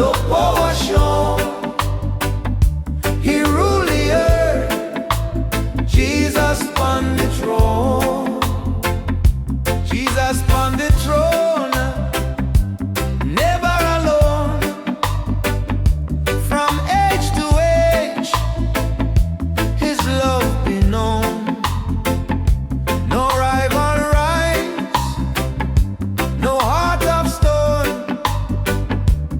no power shown. He ruled the earth, Jesus on the throne. Jesus on the throne, never alone. From age to age, His love be known. No rival rise, no heart of stone.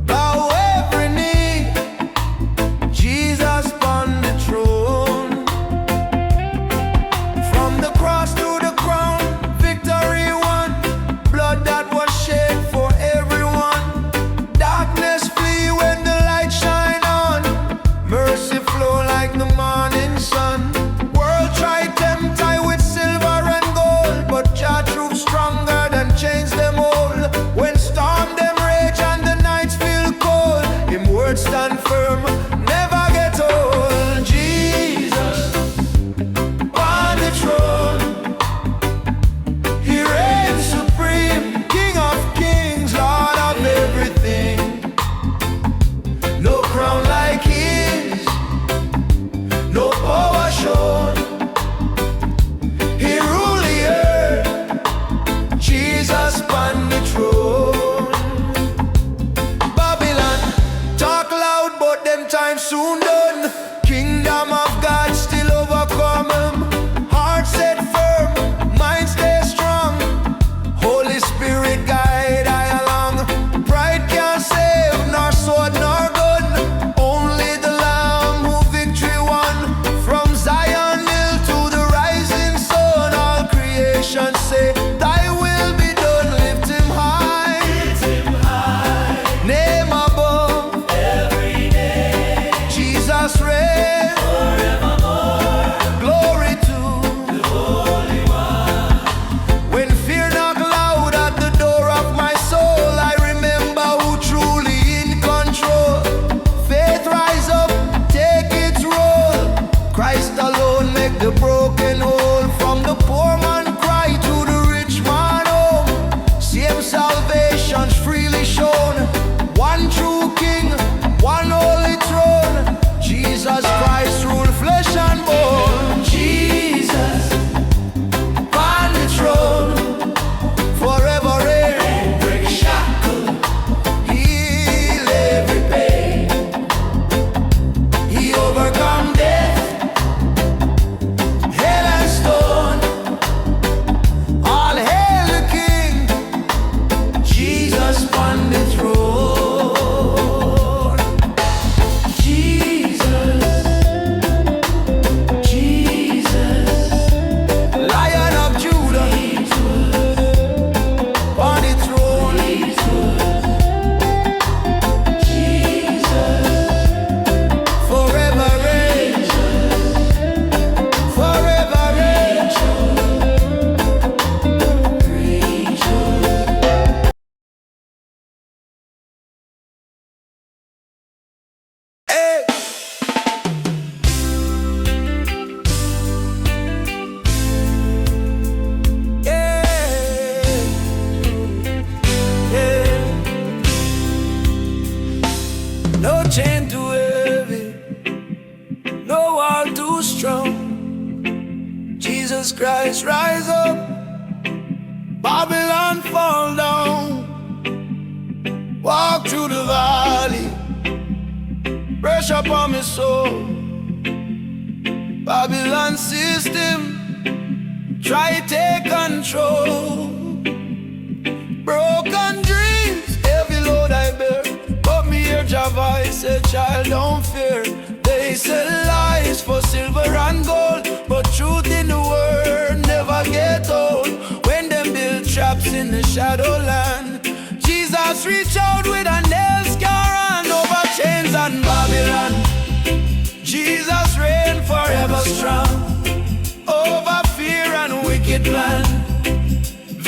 Bow every knee, Jesus on the throne. From the cross to the crown, victory won. Blood that was shed for everyone. Darkness flee when the light shine on. Mercy flow like the morning sun. World try tempt I with silver and gold, but Jah truth stronger than chains them all. When storm them rage and the nights feel cold, Him word stand firm, never get old. Jesus on the throne, He reigns supreme, King of kings, Lord of everything. No crown like His, no power shown. He ruled the earth, Jesus on the throne. Babylon talk loud, but them time soon done. Kingdom of God still overcome 'em. Heart set firm, mind stay strong. Holy Spirit guide I along. Pride can't save, nor sword nor gun. Only the Lamb who victory won. From Zion hill to the rising sun, all creation say, Thy will be done. Lift Him high, name above every name. Jesus reigns forevermore. Glory to the Holy One. When fear knock loud at the door of my soul, I remember who truly in control. Faith rise up, take its role. Christ alone make the broken whole. From the poor man cry to the rich man home. Same salvation's freely shown. One true King, one holy throne. Jesus Christ rule flesh and bone. Jesus on the throne, forever reign. Break shackle, heal every pain. He overcome death, hell and stone. All hail the King, Jesus on the throne. Jesus, Jesus, Lion of Judah, on the throne. Jesus, forever reign, forever reign. Hey. No chain too heavy, no wall too strong. Jesus Christ rise up, Babylon fall down. Walk through the valley, pressure upon my soul. Babylon system try take control. Broken dreams, heavy load I bear. But me hear Jah voice say, child, don't fear. They sell lies for silver and gold, but truth in the word never get old. When them build traps in the shadow land, Jesus reach out with a nail scar and over chains and Babylon. Jesus reign forever strong, over fear and wicked plan.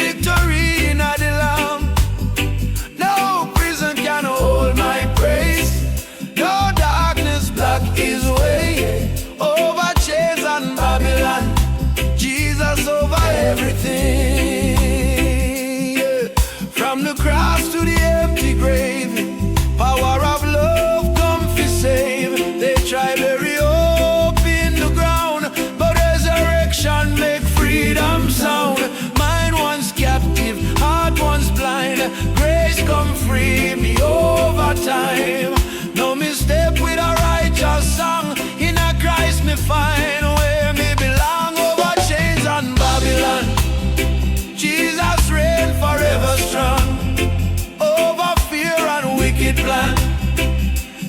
Victory in the Lamb. No prison can hold my praise. No darkness block His way. Over chains and Babylon, Jesus over everything. Yeah. From the cross to the empty grave, Babylon.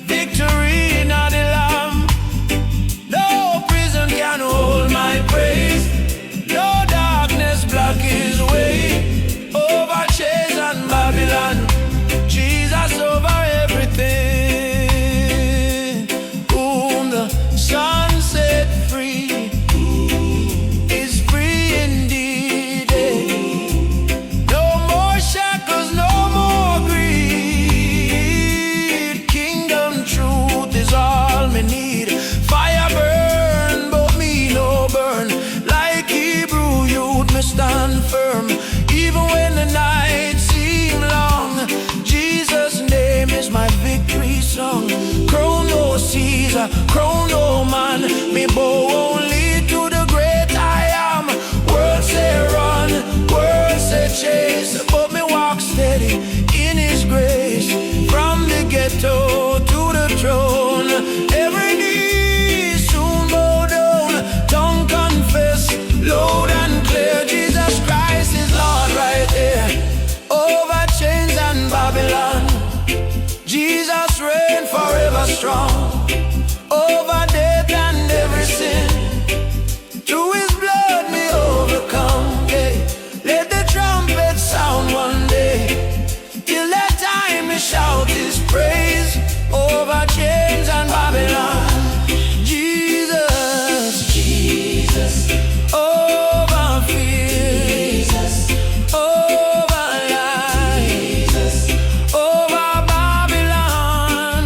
Victory in the Lamb. No prison can hold my praise. No darkness block his way. Over chains and Babylon. Jesus over everything. Whom the Son set free is free indeed. No more shackles, no more greed. Kingdom truth is all me need. Fire burn, but me no burn. Like Hebrew youth, me stand firm. Even when the night seem long, Jesus' name is my victory song. Crown no Caesar, crown no man. Me bow only to the great I am. World say run, world say chase, but me walk steady in his grace. From the ghetto to the throne, every knee soon bow down. Tongue confess, loud and clear, Jesus Christ is Lord right there. Over chains and Babylon, Jesus reign forever strong. Over death and every sin, through his blood me overcome. Yeah. Let the trumpet sound one day, till that time me shout his praise. Over chains and Babylon, Jesus, Jesus, over fear, Jesus, over lies, Jesus, over Babylon,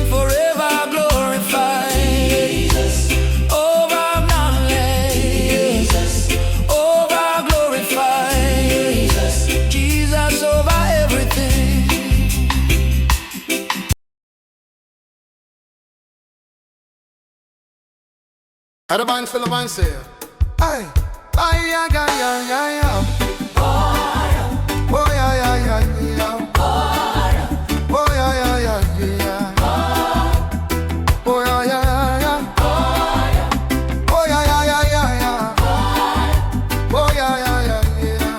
forever glorified, Jesus, over knowledge, Jesus, over glorified, Jesus, Jesus over everything. How the band fill the band say? Aye, aye, yeah, yeah, yeah, yeah. Oh yeah, yeah, yeah, yeah. Oh yeah, yeah, yeah, yeah. Oh yeah, yeah, yeah, yeah. Oh yeah, yeah, yeah, yeah, yeah. Oh yeah, yeah, yeah, yeah.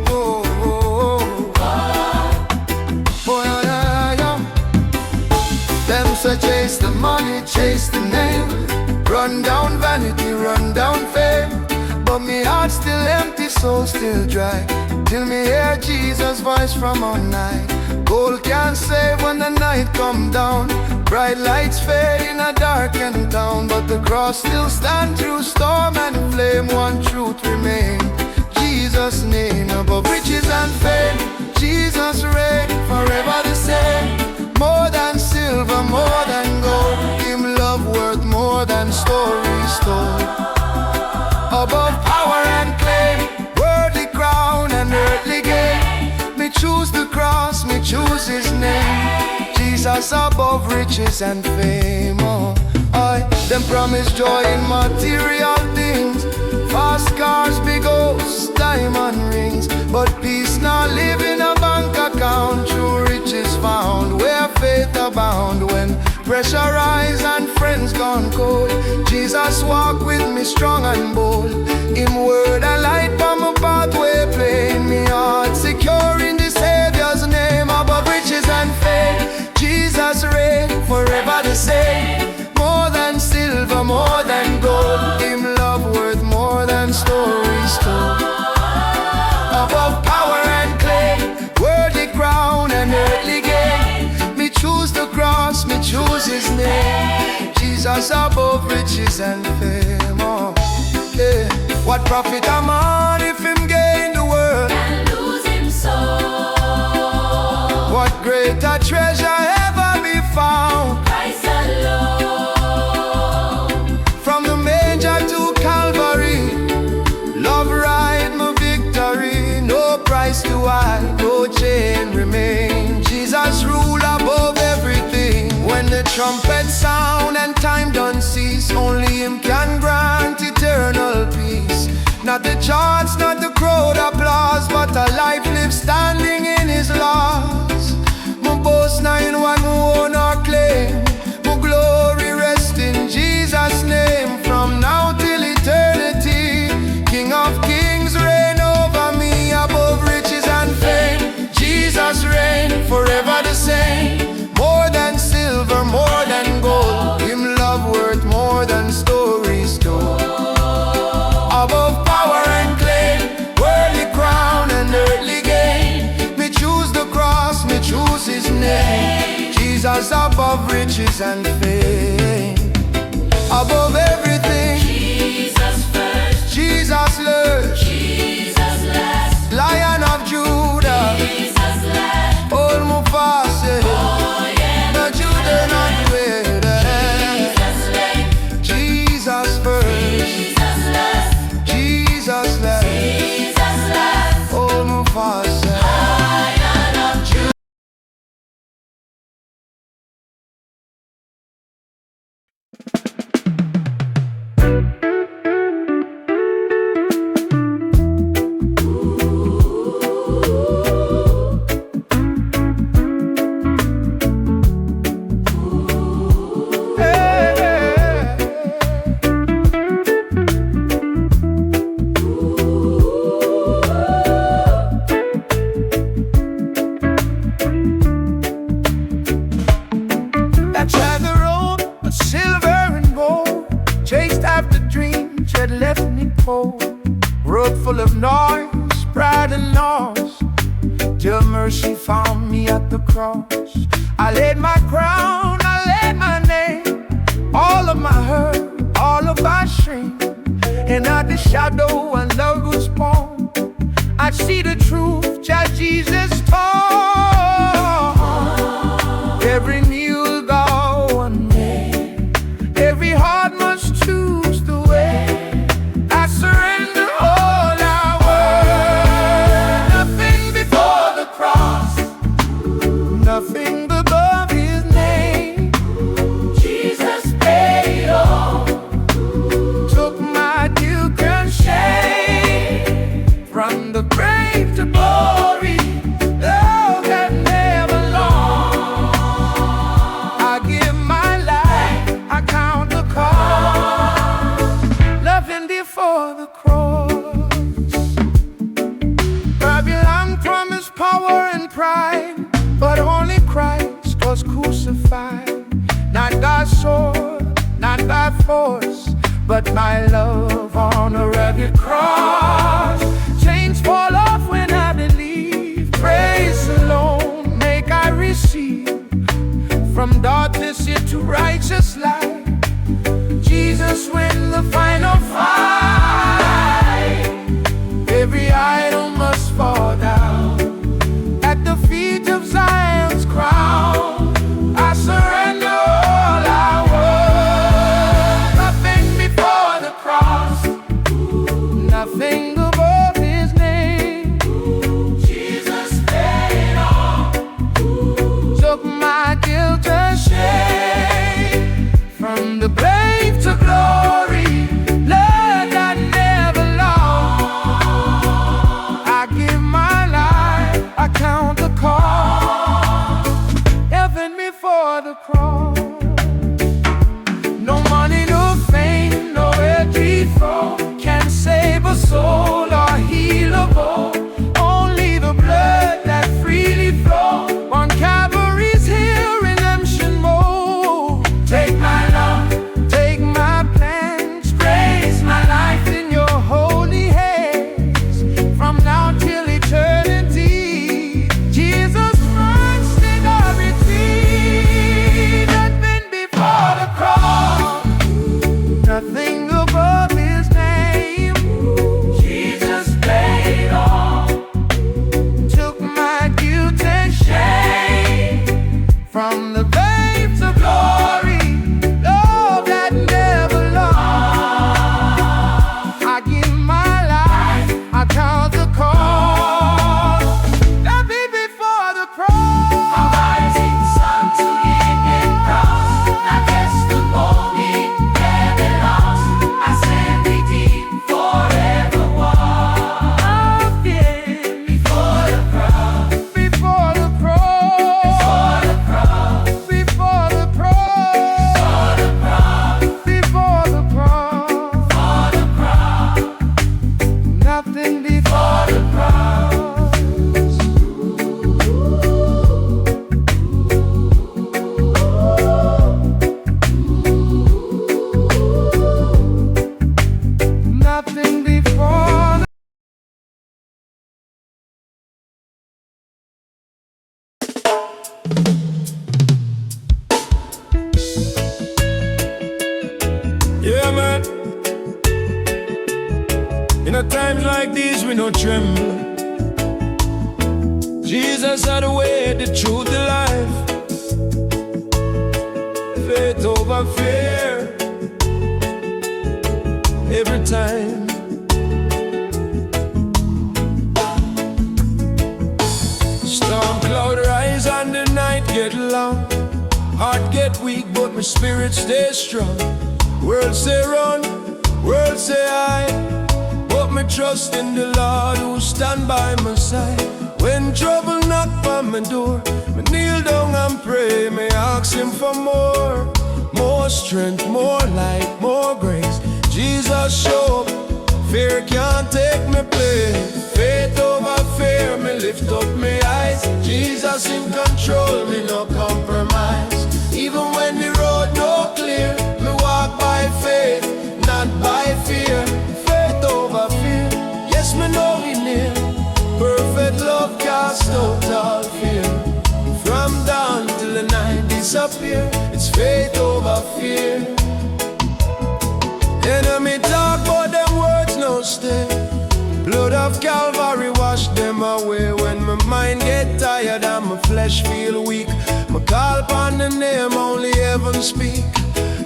Oh, oh, oh. Oh yeah, yeah, yeah. Them say chase the money, chase the name. Run down vanity, run down fame. But me heart still empty, soul still dry, till me hear Jesus' voice from on high. Gold can't save when the night come down. Bright lights fade in a darkened town, but the cross still stand through storm and flame. One truth remain, Jesus' name above riches and fame. Jesus reign forever the same. More than silver, more than gold. Him love worth more than stories told. Above power and claim, worldly crown and earthly gain. Me choose the cross, me choose his name. Jesus above riches and fame. Oh, them promise joy in material things. Fast cars, big hosts, diamond rings. But peace not live in a bank account. True riches found where faith abound. When pressure rise and friends gone cold, Jesus walk with me strong and bold. Him word and light by my pathway plain. Me heart secure in the Savior's name. Above riches and fame, Jesus reign forever the same. More than silver, more than gold. Him love worth more than stories told. Above power and claim, worldly crown and earthly gain. Me choose the cross, me choose his name. Jesus above riches and fame. Oh, yeah. What profit a man if him gain the world and lose him soul? What greater treasure ever be found? Christ alone. From the manger to Calvary, love ride my victory. No price to I, no chain remain. Jesus rule above everything. When the trumpet sound and time done cease, only him can grant eternal peace. Not the charts, not the crowd applause, but a life lived standing in his laws. My boast not in what my own or claim. My glory rest in Jesus' name. From now till eternity, King of kings reign over me. Above riches and fame, Jesus reign forever the same. Jesus above riches and fame. Above everything, Jesus first, Jesus lurch, Jesus last, Lion of Judah, Jesus last, old Mufasa, oh yeah, no Judah not greater. Jesus late, Jesus first, Jesus last, Jesus last, Jesus last, old Mufasa. Lion of Judah. That traveler road of silver and gold, chased after dreams that left me cold. Road full of noise, pride and loss, till mercy found me at the cross. I laid my crown, I laid my name, all of my hurt, all of my shame. And at the shadow when love was born, I see the truth that Jesus taught. Every knee will bow one day, every heart must choose the way. I surrender all I were, nothing before the cross, nothing above his name. Jesus paid all, Took my guilt and shame, from the grave to glory, love that never lost. I give my life, I count the cost, loving before the cross. Babylon promised power and pride, but only Christ was crucified. Not God's sword, not by force, but my love on a rugged cross. Chains fall off when I believe, praise alone make I receive. From darkness into righteous light, Jesus win the final fight. Every idol must fall down at the feet of Zion's crown. I surrender all I was, nothing before the cross, nothing above his name. Jesus paid all, Took my guilt and shame, from the grave to glory, love that never lost. I give my life, I count the cost, heaven before the cross. No money, no fame, no earthly throne can save a soul or heal a bone. Only the blood that freely flows on Calvary's hill, redemption mold. Take my love, take my plans, praise my life in your holy hands. From now till eternity, Jesus Christ in our retreat. man. In a times like these we no tremble. Jesus had the way, the truth, the life. Faith over fear. Every time. Storm cloud rise and the night get long. Heart get weak but my spirit stay strong. World say run, world say hide, but me trust in the Lord who stand by my side. When trouble knock on my door, me kneel down and pray. Me ask him for more. More strength, more light, more grace. Jesus show up, fear can't take me place. Faith over fear, me lift up my eyes. Jesus in control, me no compromise. Even when the road no clear, me walk by faith, not by fear. Faith over fear, yes me know he near. Perfect love casts out all fear. From dawn till the night disappear, it's faith over fear. Enemy talk but them words no stay. Blood of Calvary wash them away. When my mind get tired and my flesh feel weak, my call upon the name only heaven speak.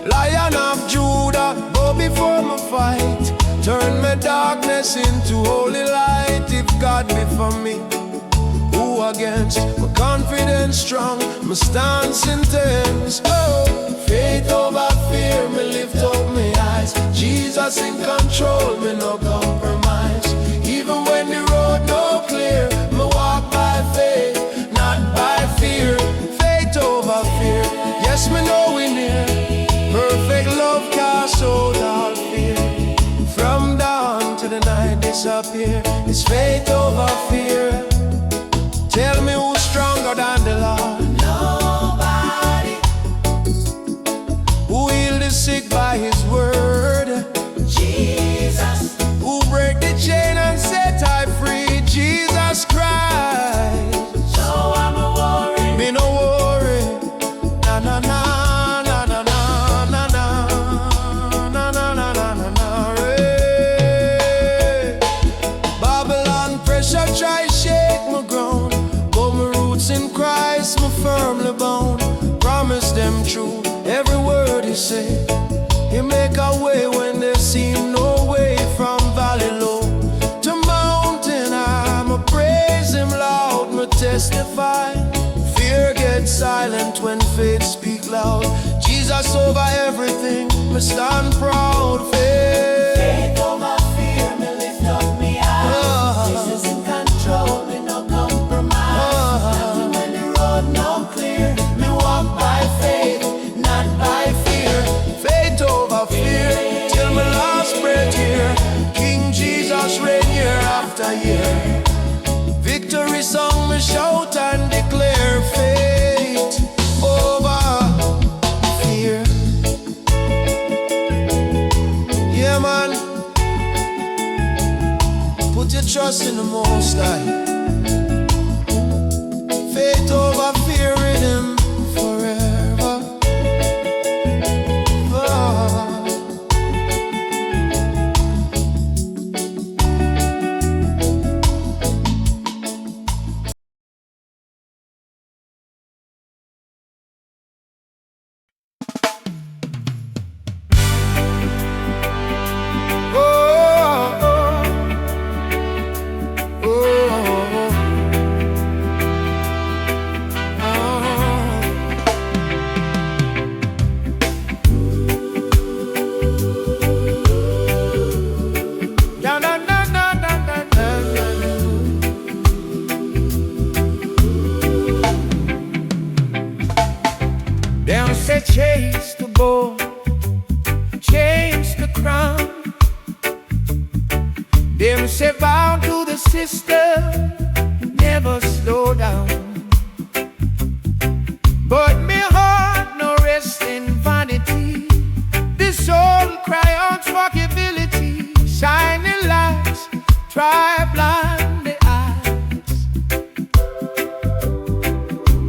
Lion of Judah, go before my fight. Turn my darkness into holy light. If God be for me, who against? My confidence strong, my stance intense. Oh, faith over fear, me lift up my eyes. Jesus in control, me no compromise. Even when the road no clear, me walk by faith, not by fear. Faith over fear, yes me know we near. Perfect love casts out all fear. From dawn to the night disappear, it's faith over fear. Tell me who's stronger than the Lord? Nobody. Who healed the sick by his word? Jesus. Who break the chain and set I free? Jesus Christ. So I'm a worry. Me no worry. Na na na na na na na na na na na na na. Babylon pressure try shake my ground, but my roots in Christ, my firmly bound. Promise them true, every word he say. He make a way when there seem no way. From valley low to mountain I'ma praise him loud, me testify. Fear gets silent when faith speak loud. Jesus over everything, me stand proud. Faith over fear, me lift up me eyes. Jesus in control, me no compromise. Even when the road no clear, me walk by faith, not by fear. Faith over fear, till my last breath here. King Jesus reign year after year. Victory song me shout and declare. Faith over fear. Yeah man, put your trust in the Most High. Faith over fear in him forever. Them say chase the bow, change the crown. Them say bow to the system, never slow down. But me heart no rest in vanity. The soul cry out for ability. Shining lights try blind the eyes.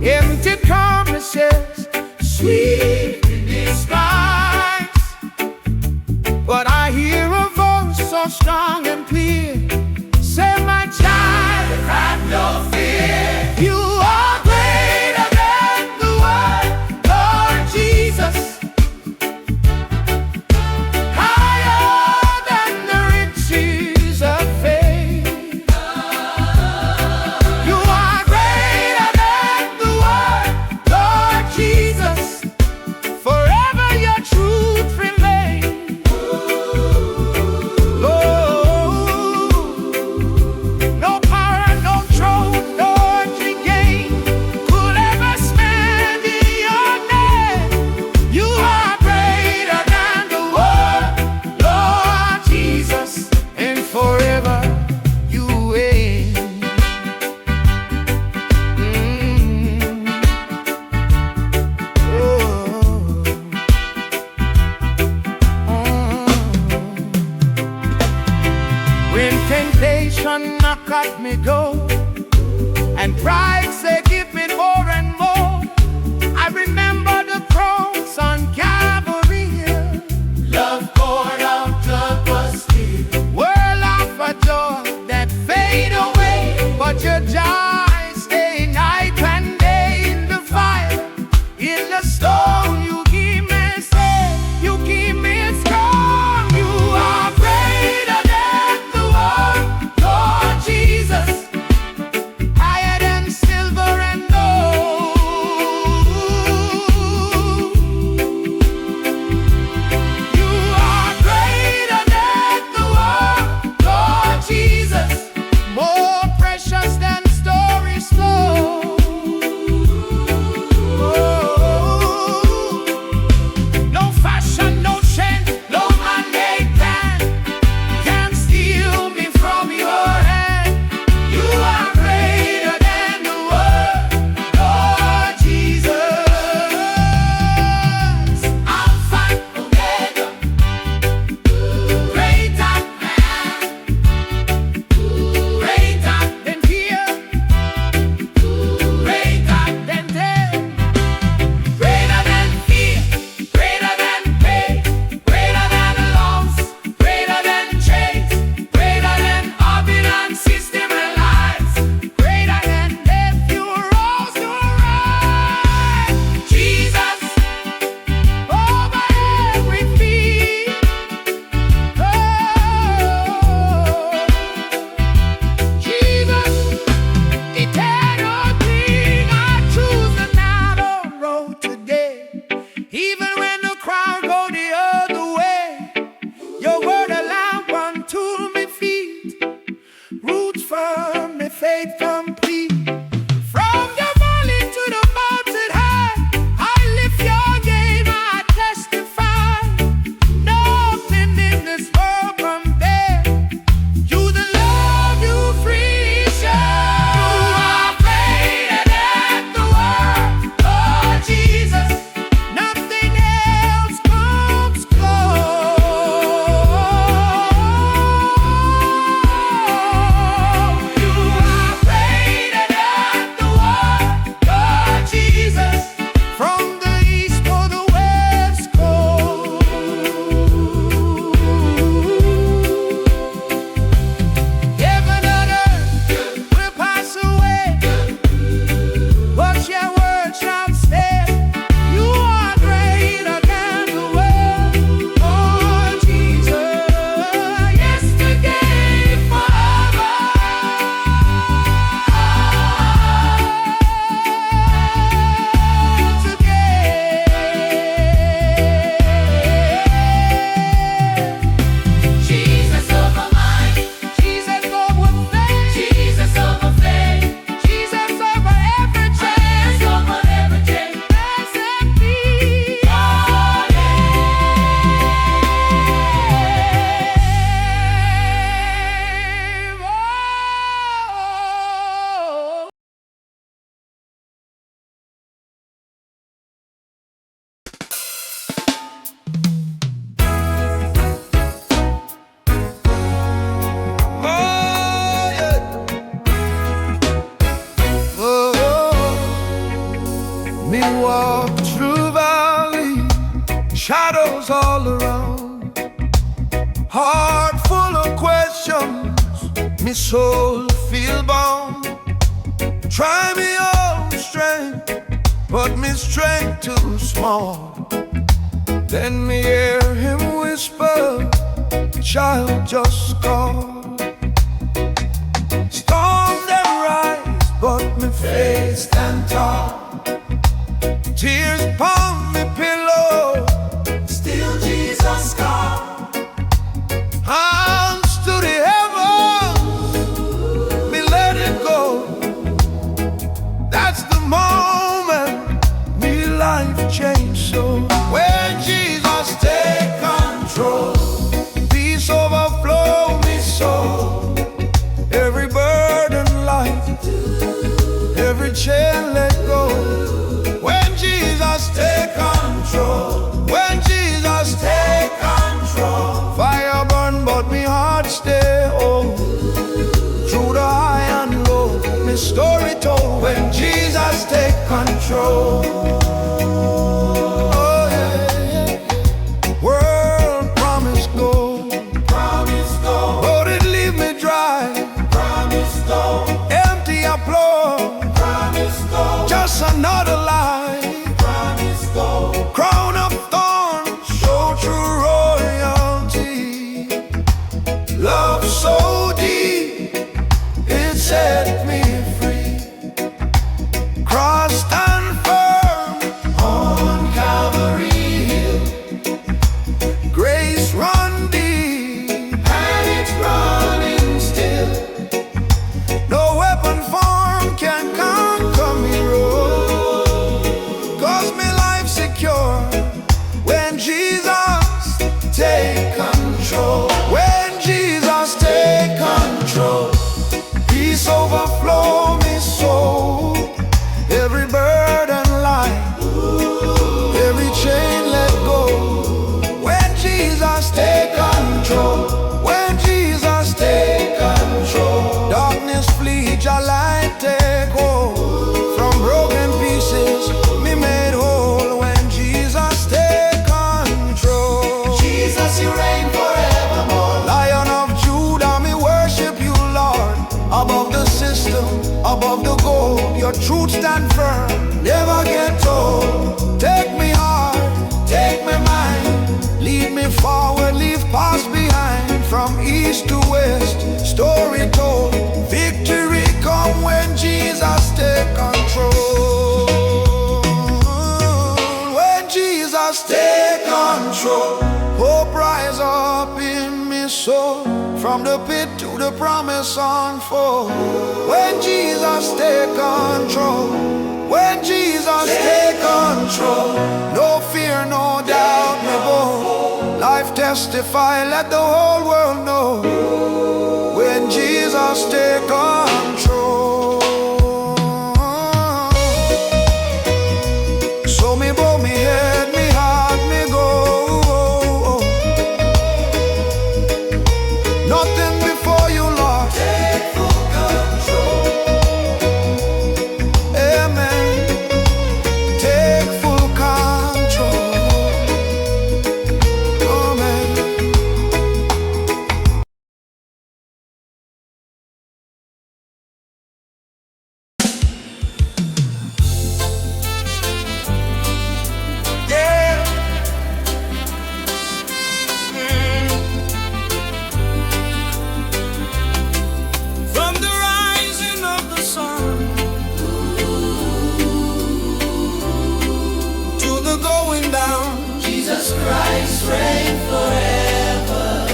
Empty promises, sweet in disguise. at me go, and pride say give me more and more. I remember the cross on Calvary Hill. Love poured out, love was still. World of a joy that fade away, but your joy stay night and day in the fire, in the storm. You keep me safe, you keep me strong. You are greater than the world, Lord Jesus, higher than silver and gold. You are greater than the world, Lord Jesus, more precious than stories told. No fashion, no trend, no man-made plan can steal me from your hand. You are greater than the world, Lord Jesus. Alpha and Omega, greater man, greater than fear, greater than death, greater than fear, greater than pain, greater than loss, greater than chains, greater than Babylon system and lies, greater than death. You rose to rise, Jesus, over every fear. Oh, Jesus, eternal King, I choose the narrow road today. Even when the crowd go the other way, your word a lamp unto my feet, roots firm, my faith complete. From the valley to the mountain high, I lift your name, I testify. Nothing in this world compares. You the love you freely share. You are greater than the world, Lord Jesus. Nothing else comes close. You are greater than the world, Lord Jesus. From the east or the west coast, heaven and earth will pass away, but your word shall stay. You are greater than the world, Lord Jesus. Yesterday, forever. Jesus over mine, Jesus over faith, Jesus over faith, Jesus over every chain, over every chain. Blessed be your name. Oh. Me walk through valley, shadows all around, heart full of questions, me soul feel bound. Try me own strength, but me strength too small. Then me hear him whisper, child, just call. Storm them rise, but me faith stand tall. Tears upon me pillow, Still Jesus God. hands to the heavens, me let it go. That's the moment me life changed. So when Jesus take control, peace overflow me soul. Every burden light, every chain let go. When Jesus take your truth stand firm, never get old. Take me heart, take me mind, lead me forward, leave past behind. From east to west, story told, victory come when Jesus take control. When Jesus take control, hope rise up in me soul, from the pit to the promise unfold. When Jesus take control, when Jesus take control, no fear, no doubt, me bold. Life testify, let the whole world know. When Jesus take control. So me bow me head, me heart, me go. Nothing before you, Lord. Take full control. Amen. Take full control. Amen. Yeah. From the rising of the sun to the going down, Jesus Christ reign forever.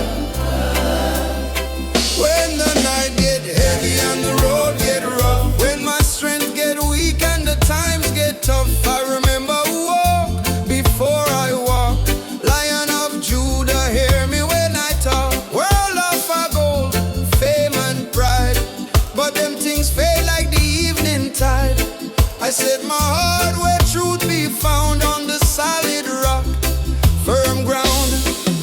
when the night get heavy and the road get rough, when my strength get weak and the times get tough, I remember who walk before I walk. Lion of Judah, hear me when I talk. World of a gold, fame and pride, but them things fade like the evening tide. I set my heart where truth be found, on the solid rock, firm ground.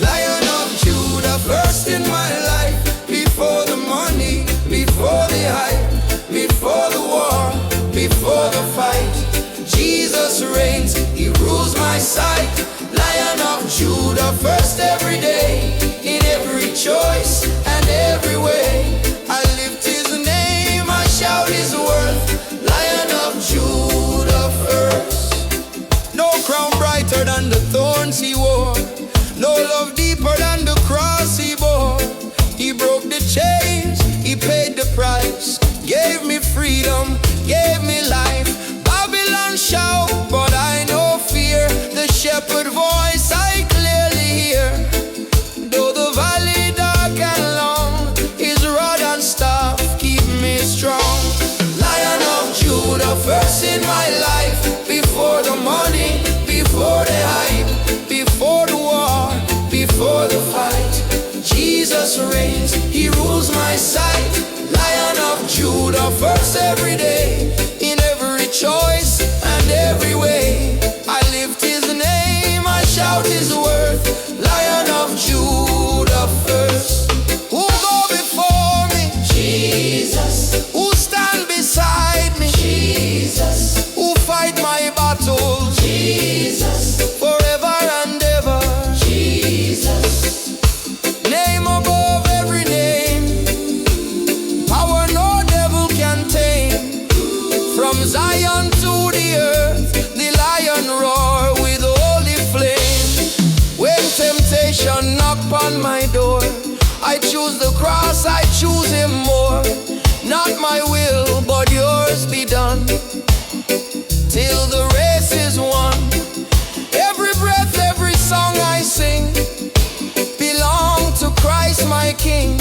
Lion of Judah, first in my life, before the money, before the hype, before the war, before the fight. Jesus reigns, he rules my sight. Lion of Judah, first every day, in every choice and every way. I lift his name, I shout his worth. Lion of Judah first. No crown brighter than the thorns he wore, no love deeper than the cross he bore. He broke the chains, he paid the price, gave me freedom, gave me life. Babylon shout, but I no fear. The shepherd voice I clearly hear. Though the valley dark and long, his rod and staff keep me strong. Lion of Judah, first in my life, before the money, before the hype, before the war, before the fight. Jesus reigns, he rules my sight. Lion of Judah, first every day, in every choice and every way. I lift his name, I shout his worth. Lion of Judah first. Who go before me? Jesus, Who stand beside me? Jesus, Who fight my battles Jesus, forever and ever? Jesus, Name above every name, power no devil can tame. From Zion to the earth, the lion roar with holy flame. When temptation knock on my door, I choose the cross, I choose him more. Not my will, but yours be done, till the race is won. Every breath, every song I sing, belong to Christ my King.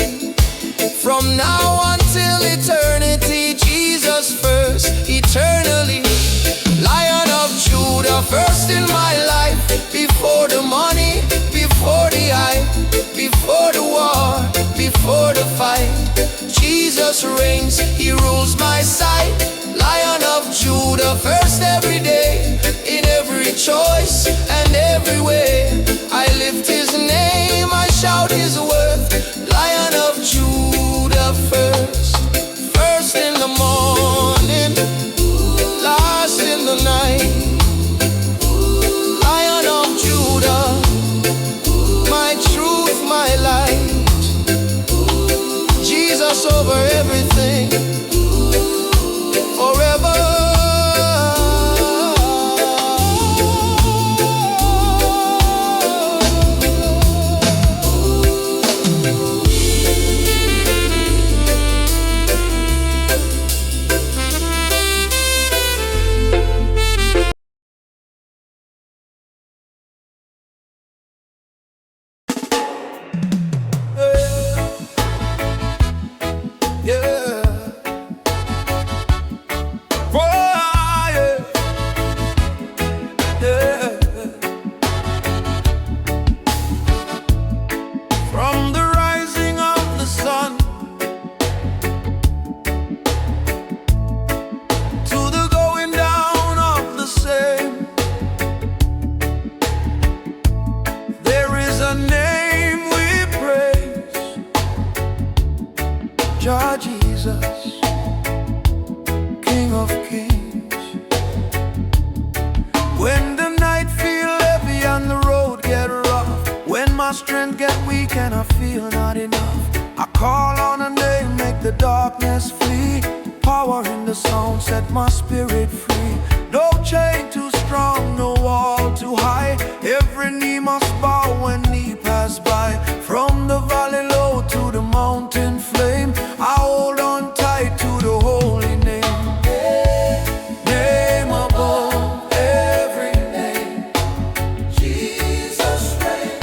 From now until eternity, Jesus first, eternally. Lion of Judah, first in my life, before the money, before the hype, before the war, before the fight. Jesus reigns, he rules my sight. Lion of Judah, first every day, in every choice and every way. I lift his name, I shout his worth. Lion of Judah first. First in the morning, last in the night. Lion of Judah, my truth, my light. Jesus over everything, forever. get weak and I feel not enough. I call on a name, make the darkness flee. Power in the sound, set my spirit free. No chain too strong, no wall too high. Every knee must bow when knee pass by. From the valley low to the mountain flame, I hold on tight to the holy name. Name above every name. Jesus reign,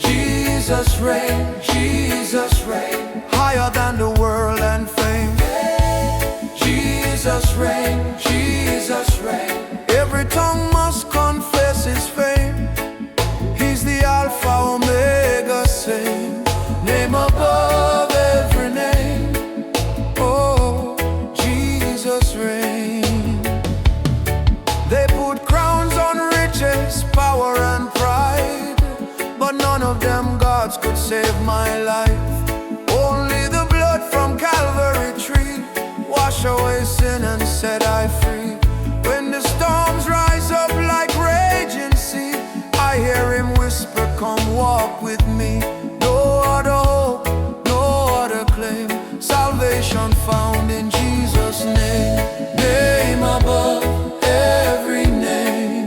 Jesus reign, Jesus reign. Higher than the world and fame. Jesus reign, Jesus reign. Every tongue must confess his fame. He's the Alpha Omega same. Name above every name. Oh, Jesus reign. They put crowns on riches, power and pride, but none of them gods could save my life. Only the blood from Calvary tree wash away sin and set I free. When the storms rise up like raging sea, I hear him whisper, come walk with me. No other hope, no other claim. Salvation found in Jesus' name. Name above every name.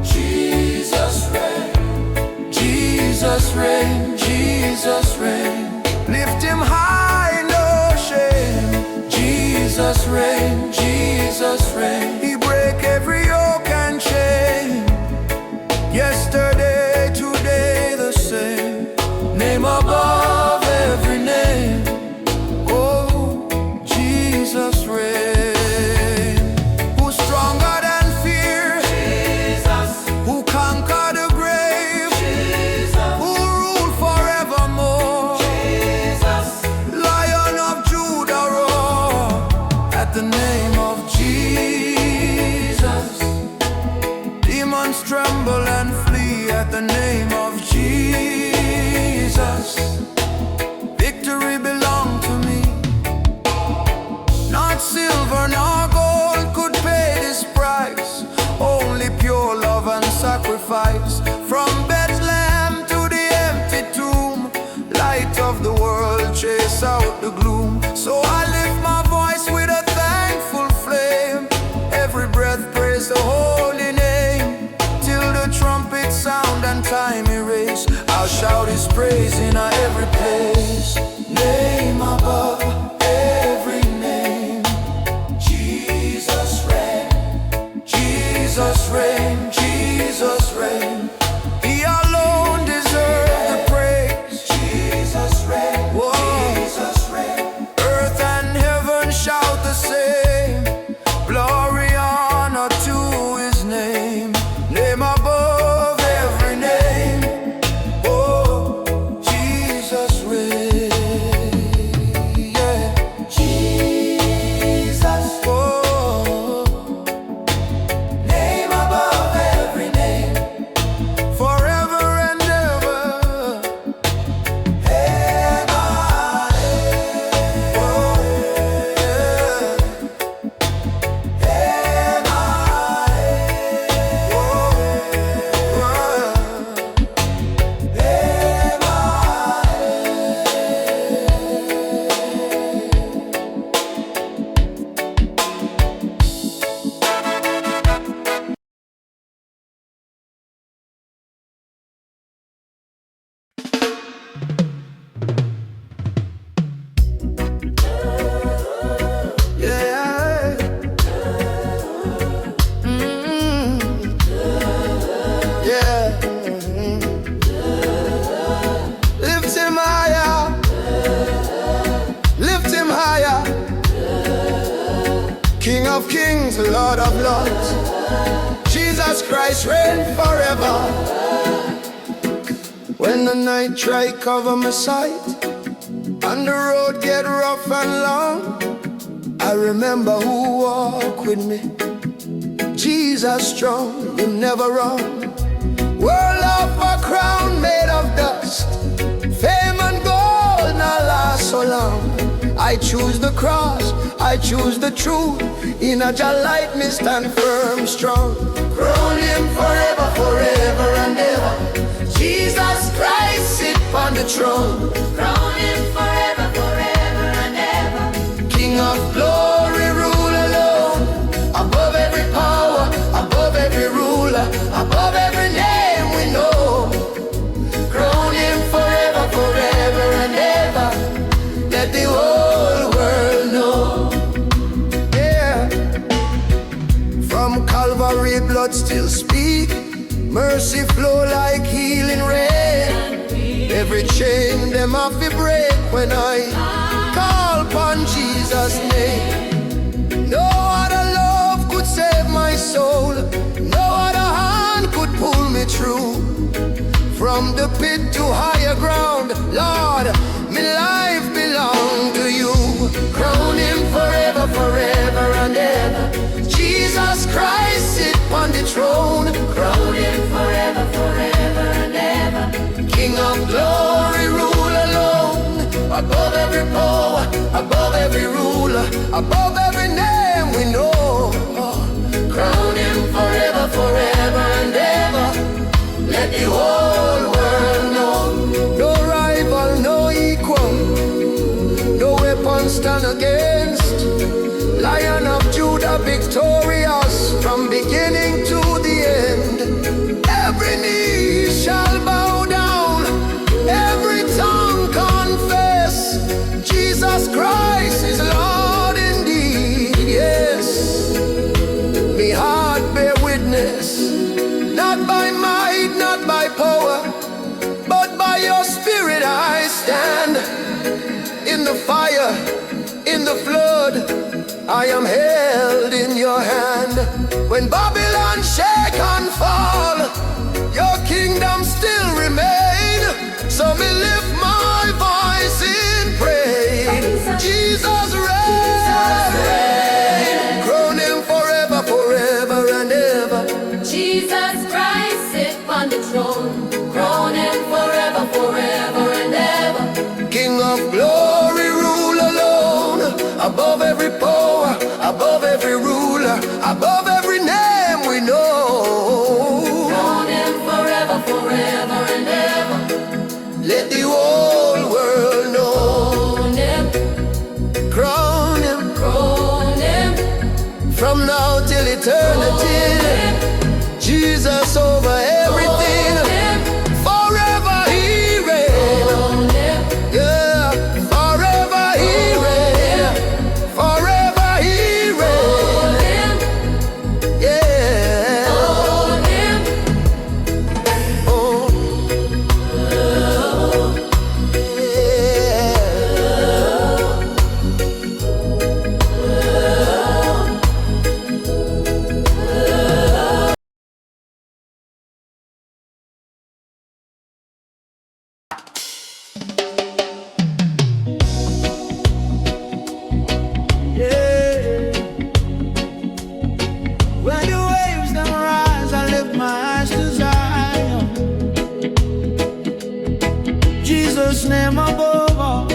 Jesus reign, Jesus reign, Jesus reign. Lift him high, no shame. Jesus reign, Jesus reign. He break every yoke and chain. Yesterday, today the same. Name above every name. Oh, Jesus reign. Who's stronger than fear? Jesus. Who conquered the grave? Jesus. Who rule forevermore? Jesus. Lion of Judah roar at the name of Jesus. Demons tremble and flee at the name of Jesus. Victory belonged to me. Not silver nor gold could pay this price. Only pure love and sacrifice. From Bethlehem to the empty tomb, light of the world chase out the gloom. So I lift my voice with a thankful flame. Every breath praise the holy name. Till the trumpet sound and time erase, I'll shout his praise in every place. Name above every name. Jesus reign, Jesus reign, Jesus reign. He alone deserves the praise. Jesus reign, Jesus reign. Earth and heaven shout the same. Glory, honor to his name. Name above every name. Oh, Jesus reign. Yeah. Jesus. Oh, name above every name. Forever and ever. Oh, yeah. Yeah. Yeah. Lift him higher. Lift him higher. King of kings, Lord of lords. Jesus Christ reign forever. When the night try cover my sight and the road get rough and long, I remember who walk with me. Jesus strong, you never wrong. World of a crown made of dust. Fame and gold not last so long. I choose the cross, I choose the truth. In a Jah light me stand firm, strong. Crown him forever, forever and ever. Jesus Christ, sit throne. Crown him forever, forever and ever. King of glory, rule alone. Above every power, above every ruler, above every name we know. Crown him forever, forever and ever. Let the whole world know. Yeah. From Calvary, blood still speak. Mercy flow like healing rain. Every chain them have to break when I call upon Jesus' name. No other love could save my soul. No other hand could pull me through. From the pit to higher ground, Lord, my life belong to you. Crown him forever, forever and ever. Jesus Christ sit on the throne. Crown him forever, forever and ever. King of glory, rule alone. Above every power, above every ruler, above every name we know. Crown him forever, forever and ever. Let the whole world know. No rival, no equal. No weapon stand against. Lion of Judah victorious from beginning to the end. Every knee shall bow down, every tongue confess Jesus Christ is Lord indeed. Yes, me heart bear witness, not by might, not by power, but by your spirit I stand. In the fire, in the flood, I am held in your hand. When Babylon shake and fall, your kingdom still remain. So me lift my voice in praise. Jesus reign. Crown him forever, forever and ever. Jesus Christ sit on the throne. Crown him forever, forever and ever. King of glory, rule alone. Above every power, above every ruler, above every name we know. Crown him forever, forever and ever. Let the whole world know. Crown him, Crown him crown him, from now till eternity. Jesus over everything. Forever he reigns. crown him, Yeah, forever he reigns. Forever he reigns. Yeah. crown him, Oh. Yeah. When the waves them rise, I lift my eyes to Zion. Jesus' name above all.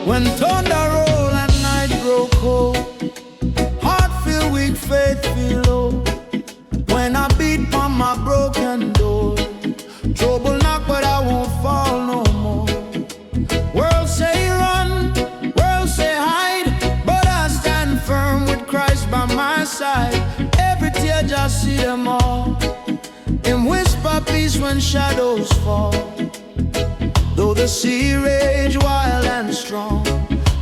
When thunder roll and night grow cold, heart feel weak, faith feel low. When I beat on my broken door, trouble knock but I won't fall no more. World say run, world say hide, but I stand firm with Christ by my side. Every tear just see them all. Him whisper peace when shadows fall. Though the sea rage wild and strong,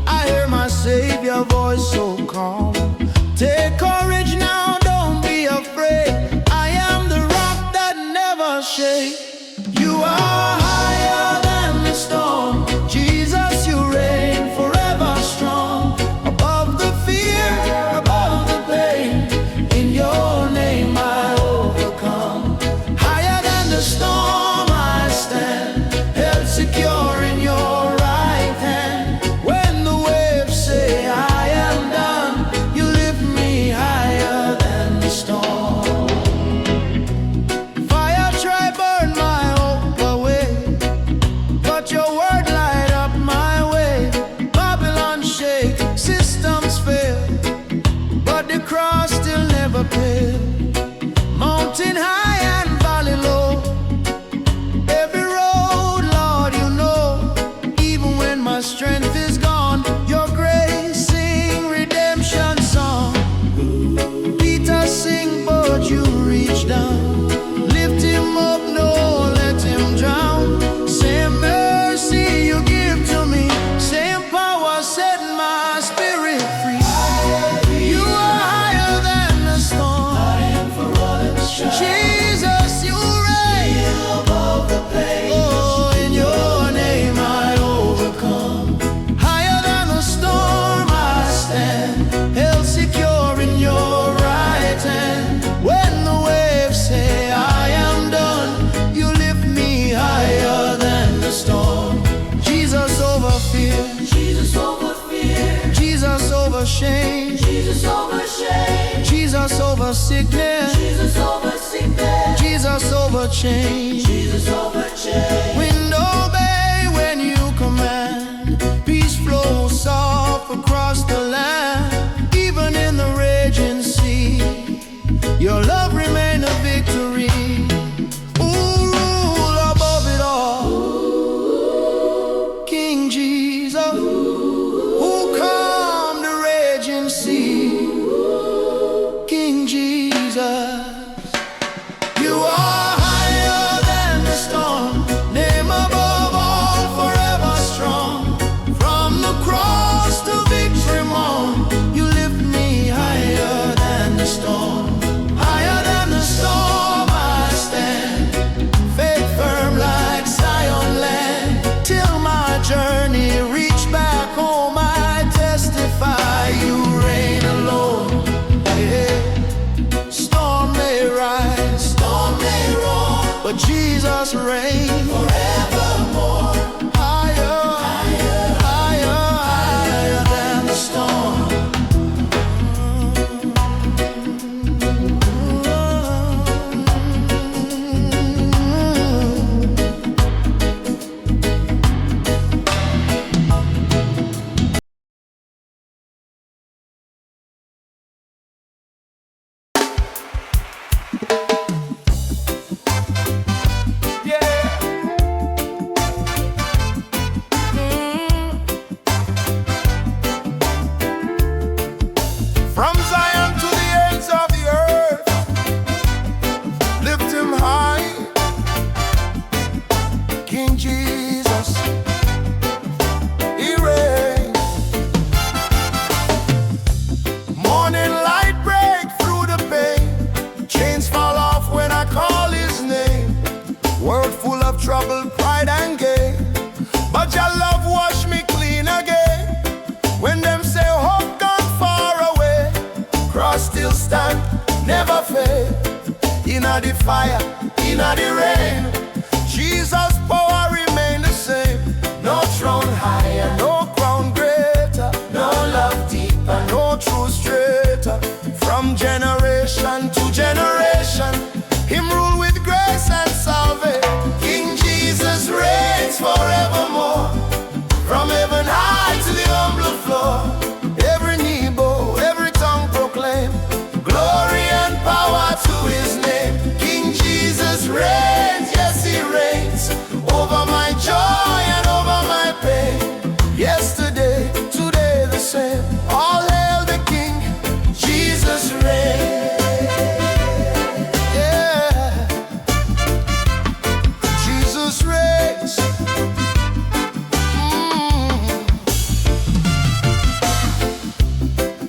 I hear my Savior voice so calm. Take courage now, don't be afraid. I am the rock that never shakes. You are higher than the storm. Jesus, you reign forever strong. Above the fear, above the pain. In your name I overcome. Higher than the storm I stand, held secure in your right hand. When the waves say I am done, you lift me higher than the storm. Fire try burn my hope away, but your word light up my way. Babylon shake, systems fail, but the cross still never fail. Mountain high and valley low, over sickness, Jesus over sickness, Jesus over change. Jesus over change. Wind obey when you command, peace flows soft across the land. Even in the raging sea, your love remains a victory. Who rule above it all? King Jesus, who calmed the raging sea. King Jesus, you are higher than the storm, name above all, forever strong. From the cross to victory morn, you lift me higher than the storm. Higher than the storm I stand, faith firm like Zion land. Till my journey reach back home, I testify you reign alone. Yeah. Storm may rise, Storm may roar, but Jesus reigns forevermore. higher, higher, higher, higher than the storm. From Zion to the ends of the earth, lift him high, King Jesus, he reigns. Morning light break through the pain, chains fall off when I call his name. World full of trouble, pride and gain, but your love wash me clean again. When them say hope gone far away, cross still stand, never fail. Inna the fire, inna the rain, Jesus' power remain the same. No throne higher, no crown greater, No love deeper, no truth straighter. From generation to generation, him rule with grace and salvation. King Jesus reigns forevermore. From heaven high to the humble floor, every knee bow, every tongue proclaim glory and power to his name. King Jesus reigns, yes he reigns, over my joy and over my pain. Yesterday, today the same, all hail the King, Jesus reigns. Yeah, Jesus reigns.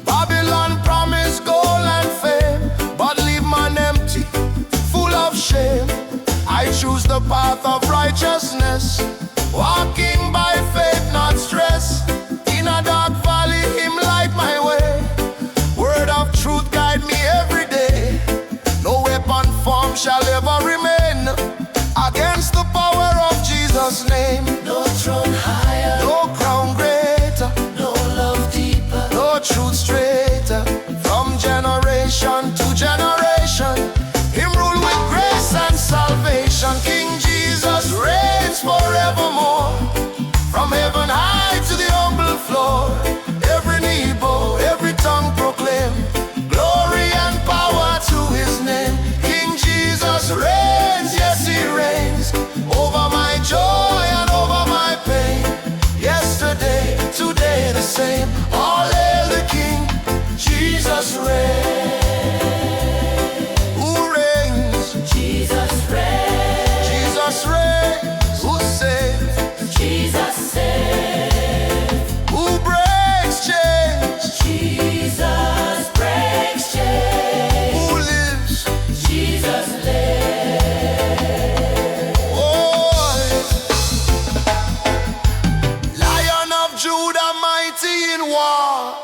Babylon promised gold and fame, but leave man empty, full of shame. I choose the path of righteousness, walking by faith, not stress. In a dark valley, him light my way. Word of truth guide me every day. No weapon formed shall ever remain against the power of Jesus' name. no throne higher, No crown greater, no love deeper. no truth straighter. From generation to generation, him rule with grace and salvation. King Jesus reigns forevermore. From heaven high to the humble floor, every knee bow, every tongue proclaim glory and power to his name. King Jesus reigns, yes he reigns, over my joy and over my pain. Yesterday, today the same, all hail the King, Jesus reigns. Who reigns? Jesus reigns, Jesus reigns. Who saves? Jesus saves. Who breaks chains? Jesus breaks chains, Who lives? Jesus lives. Oh, Lion of Judah, mighty in war,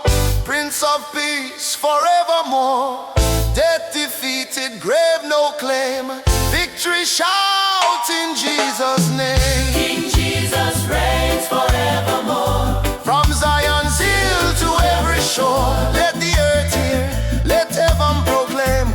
Prince of Peace forevermore. Death defeated, grave no claim, victory shout in Jesus' name. King Jesus reigns forevermore. From Zion's hill to every shore, let the earth hear, let heaven proclaim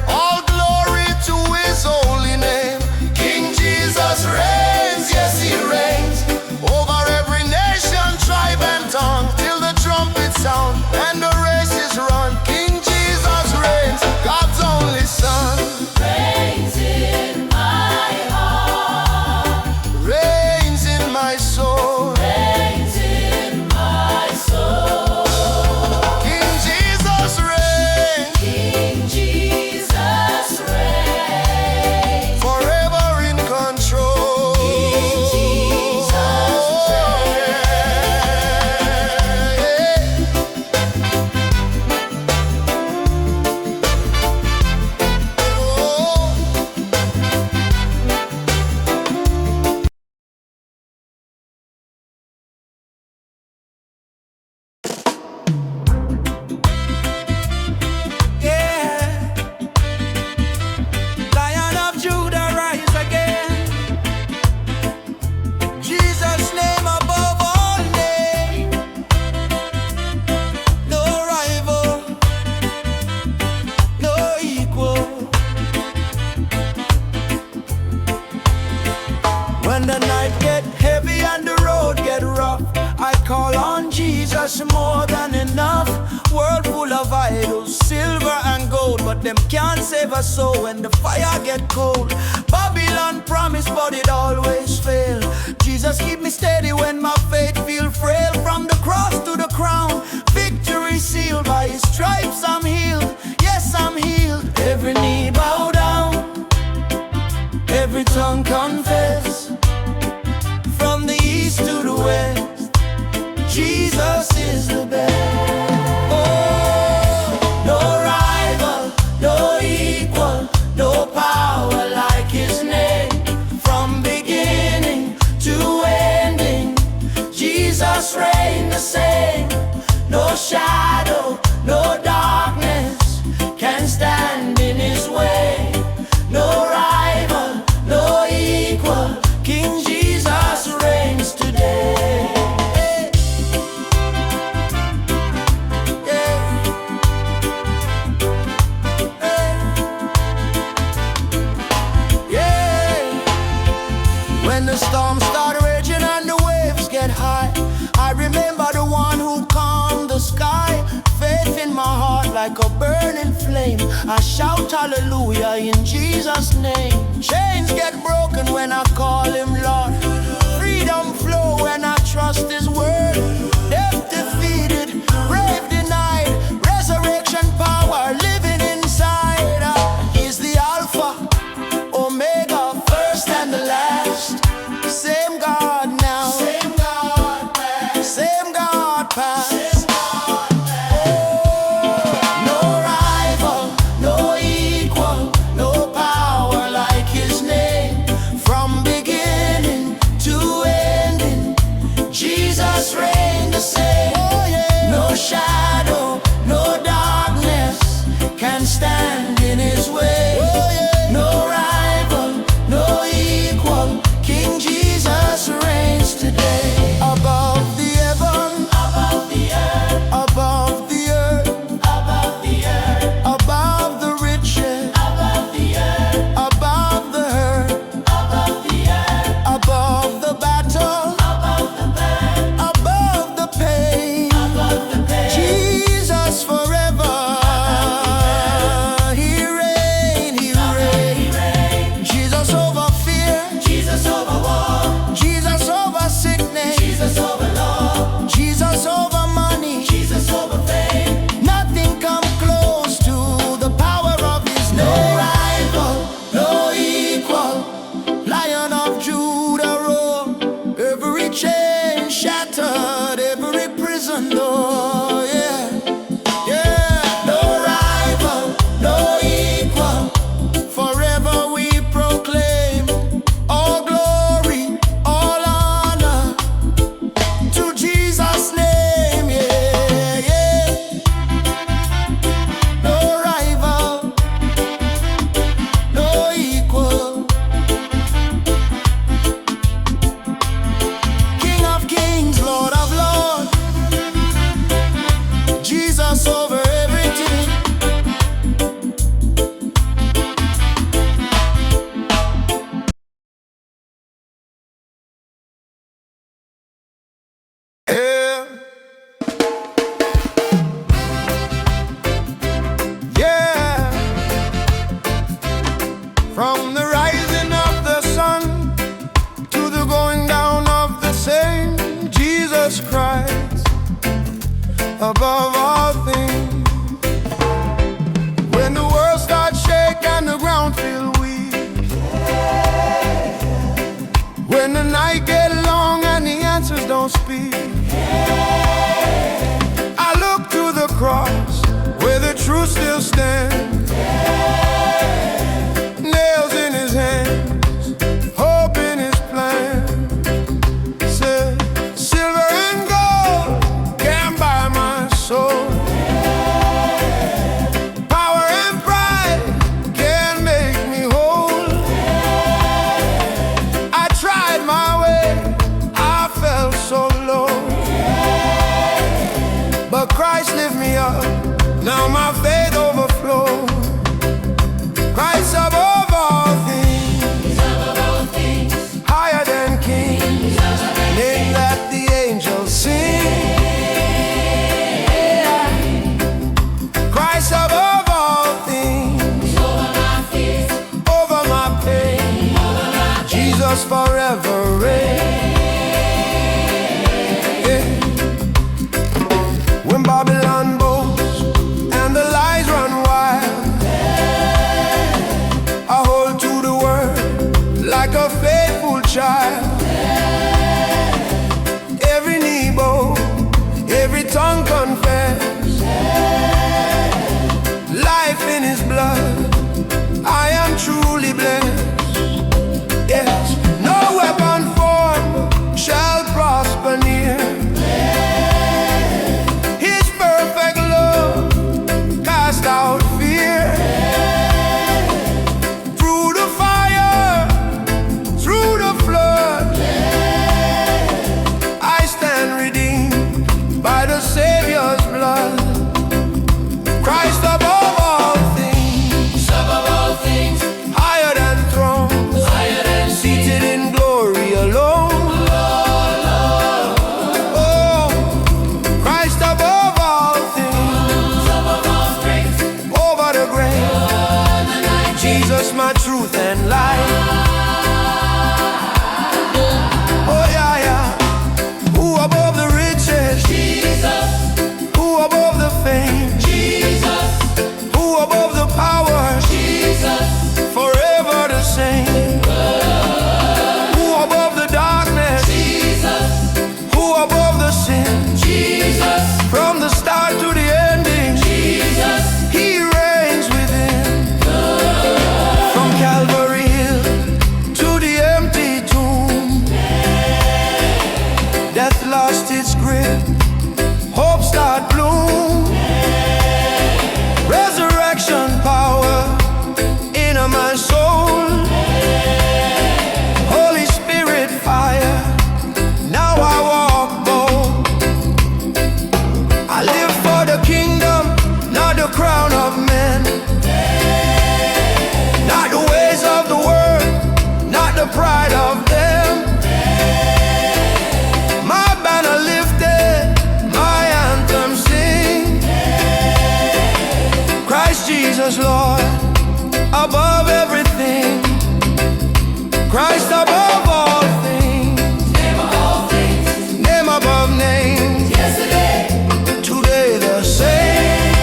but them can't save us soul when the fire get cold. Babylon promise, but it always fail. Jesus keep me steady when my faith feel frail. From the cross to the crown, victory sealed. By his stripes I'm healed, yes I'm healed. Every knee bow down, every tongue confess. From the east to the west, Jesus is the best. Oh, no rival, no equal, no power like his name. From beginning to ending, Jesus reigns the same. No shadow, no darkness can stand in his way. No rival, no equal, King Jesus reigns today. When the storms start raging and the waves get high, I remember the one who calmed the sky. Faith in my heart like a burning flame. I shout hallelujah in Jesus' name. Chains get broken when I call him Lord. Freedom flow when I trust his word. Death defeated, grave denied, resurrection power living inside. He's the Alpha, Omega, first and the last. Same God now, same God past, same God past. Shadow, no darkness can stand in his way. No rival, no equal, King Jesus reigns today. Above the heaven, above the earth, above the earth, above the earth, above the riches, above the earth, above the hurt, above the earth, above the battle, above the burn, above the pain. Jesus forever, he reigns, he reigns. Jesus over fear, Jesus over war, Jesus over sickness, Jesus over law, Jesus over money, Jesus over fame. Nothing come close to the power of his name. No rival, no equal, Lion of Judah roar. Every chain shattered, every prison door. From the rising of the sun to the going down of the same, Jesus Christ above all things. When the world starts shaking and the ground feels weak, when the night gets long and the answers don't speak, I look to the cross where the truth still stands. Nails in his hands, hope in his plan. Said, silver and gold can't buy my soul. Power and pride can't make me whole. I tried my way, I felt so low, but Christ lifted me up, now my faith overflows. Jesus forever reign. When Babylon boasts and the lies run wild, I hold to the word like a faithful child. Every knee bow, every tongue confess, life in his blood, I am truly blessed. Yes, no weapon formed shall prosper near. His perfect love cast out fear. Through the fire, through the flood, I stand redeemed by the Savior's blood. Christ above all things, higher than thrones, seated in glory alone. Oh, Christ above all things, over the grave, Jesus my truth and life. Oh yeah, yeah. Who above the riches? Jesus. Who above the fame? Jesus. Who above the power? Jesus. Forever the same. Who above the darkness? Jesus. Who above the sin? Jesus. From the start to the ending, Jesus. He reigns within. From Calvary Hill to the empty tomb, death lost its grip, hope start bloom. Resurrection power in my soul. Holy Spirit fire, now I walk bold. I live for the kingdom, not the crown of men. Not the ways of the world, not the pride of them. My banner lifted, my anthem sing. Christ Jesus Lord, above everything. Christ above all things. Name of all things. Name above names. Yesterday, Today the same.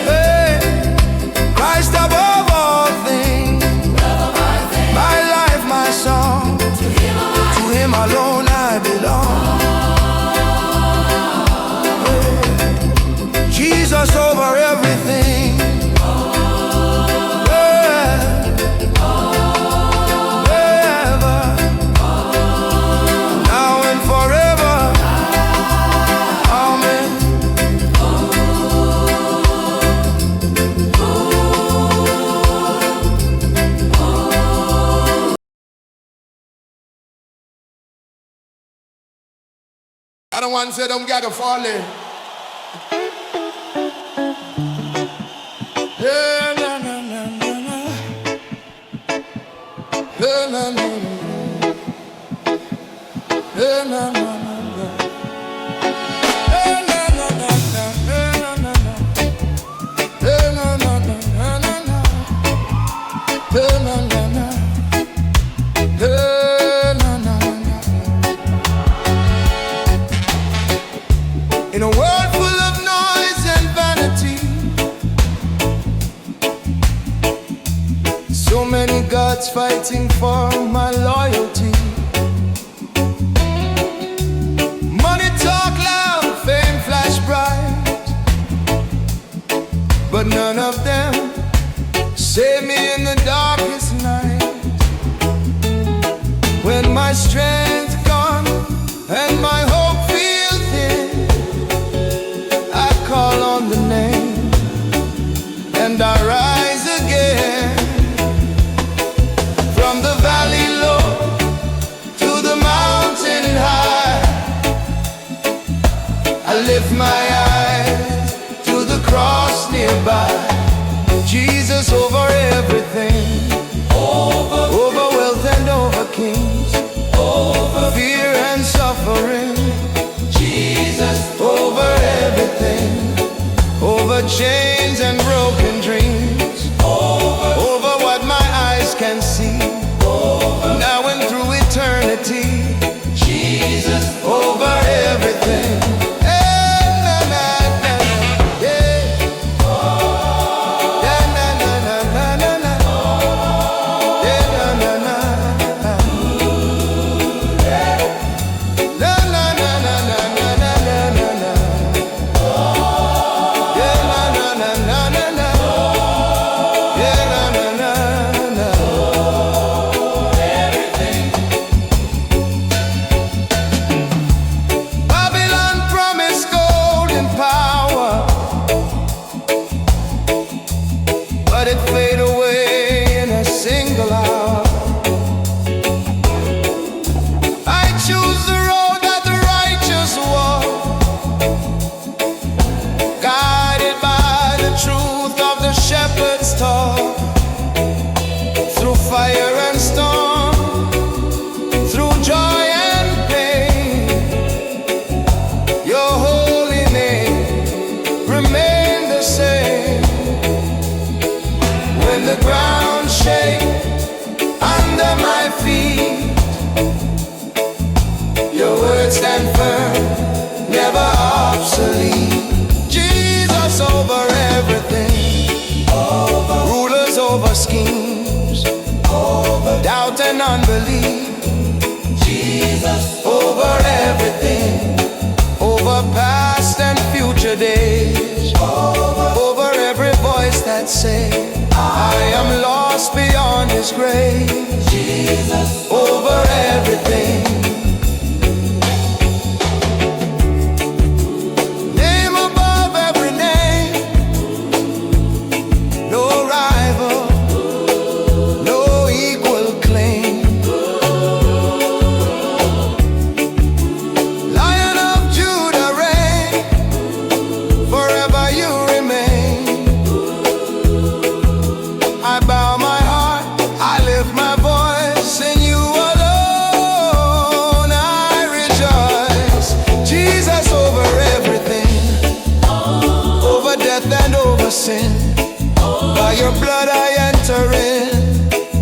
Hey. Christ above all things. My life, my song. To him alone I belong. Hey. Jesus over everything. Now and forever. Amen. I don't want to say them gotta fall in. Yeah, na, na, na, na, na. Yeah, na, na, na, na. Yeah, na, na, na, na. Yeah, na, na, na, na. Yeah, na, na, na. Yeah, na, na, na, na, na, na. Yeah, na, na, na. Yeah, na, na, na. In a world full of noise and vanity, so many gods fighting for my loyalty. Money talk loud, fame flash bright, but none of them save me in the darkest night. When my strength gone and my hope feels thin, I call on the name and I rise again. From the valley low to the mountain high, I lift my eyes to the cross nearby. Jesus over everything, over wealth and over kings, over fear and suffering. Jesus over everything, over chains and broken dreams, over what my eyes can see. but it fade away in a single hour. I choose the road that the righteous walk, guided by the truth of the shepherd's talk. Through fire and storm, through joy and pain, your holy name remain the same. When the ground shakes under my feet, your words stand firm, never obsolete. Jesus over everything, rulers over schemes, doubt and unbelief. Jesus over everything, over past and future days, over every voice that says I am lost beyond His grace. Jesus over everything. Name above every name, no rival, no equal claim. Lion of Judah reign, forever you remain. I bow my heart, I lift my voice, in you alone I rejoice. Jesus over everything, over death and over sin. By your blood I enter in.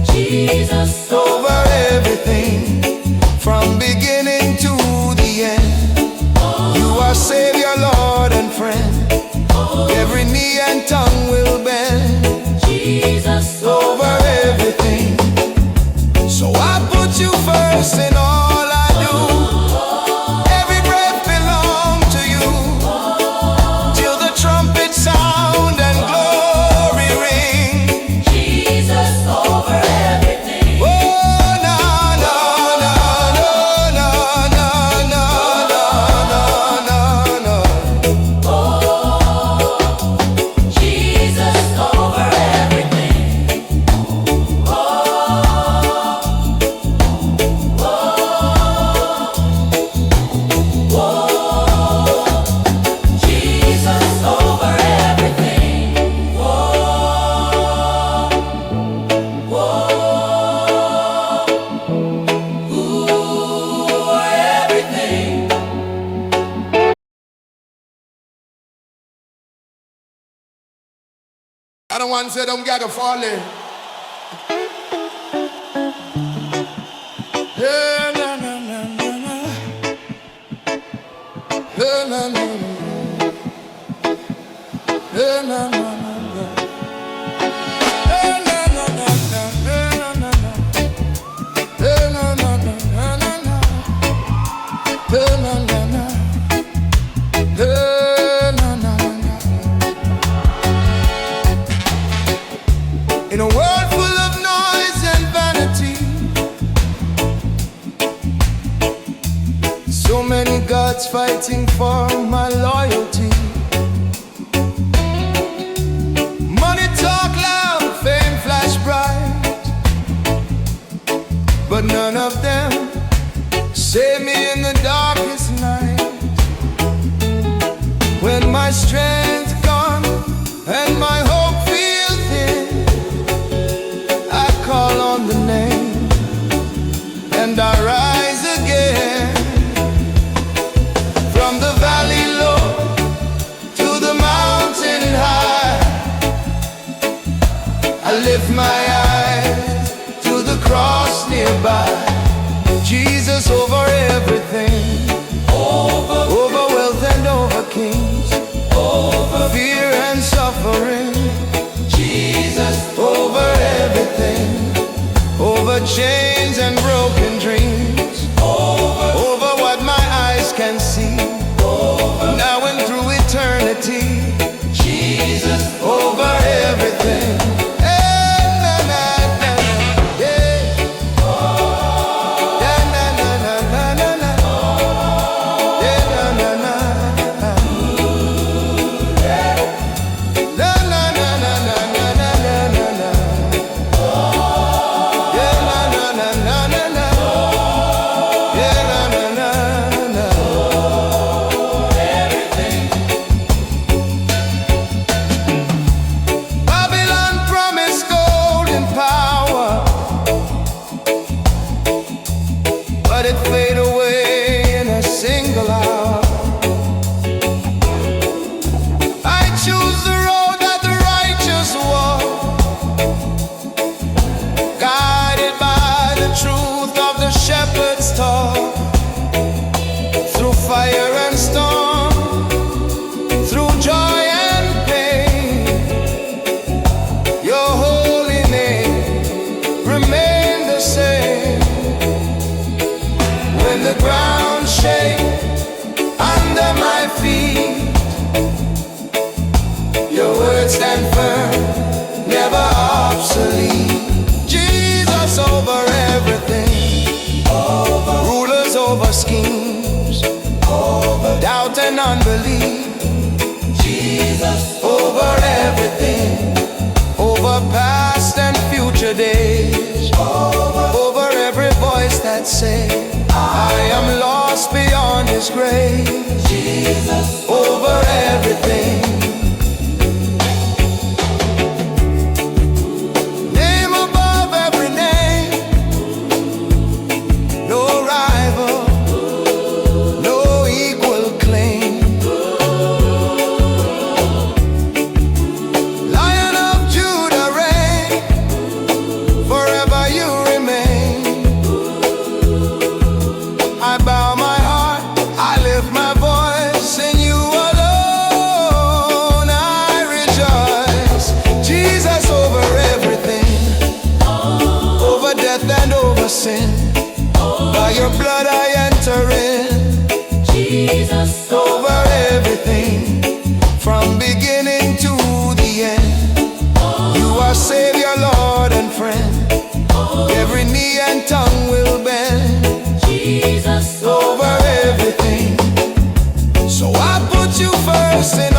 Jesus over everything, from beginning to the end. You are Savior, Lord and friend. Every knee and tongue will bend. Jesus over everything. So I put you first in all I do. Every breath belongs to you, till the trumpet sound and glory ring. Jesus over everything. Oh, no, no, no, no, no, no, no, no, no, no. Oh, Jesus over everything. Jesus over everything. Everything. I don't want to say them gotta fall in. Hey, na, na, na, na, na. Hey, na, na, na, na. Hey, na, na, na, na. Hey, na, na, na, na. Hey, na, na, na. Hey, na, na, na, na, na, na. Hey, na, na, na. Hey, na, na, na, na. In a world full of noise and vanity, so many gods fighting for my loyalty. Money talk loud, fame flash bright, but none of them save me in the darkest night. When my strength's gone and my hope feels thin, I call on the name and I rise again. From the valley low to the mountain high, I lift my eyes to the cross nearby. Jesus over everything, over wealth and over kings, over fear and suffering. Jesus over everything, over chains and broken dreams, over what my eyes can see, now and through eternity. Jesus over everything. Eh, na, na, na, yeah. Yeah, na, na, na, na, na, na. Yeah, na, na, na, na. Na, na, na, na, na, na, na, na, na. the ground shake under my feet. Your words stand firm, never obsolete. Jesus over everything, rulers over schemes, doubt and unbelief. Jesus over everything, over past and future days, over every voice that say I am lost beyond His grace. Jesus over everything. Name above every name, no rival, no equal claim. Lion of Judah reign, forever you remain. I bow my heart, I lift my voice, in you alone I rejoice. Jesus over everything, over death and over sin. By your blood I enter in. Jesus over everything, from beginning to the end. You are Savior, Lord and friend. Every knee and tongue will bend. Jesus over everything. So I put you first in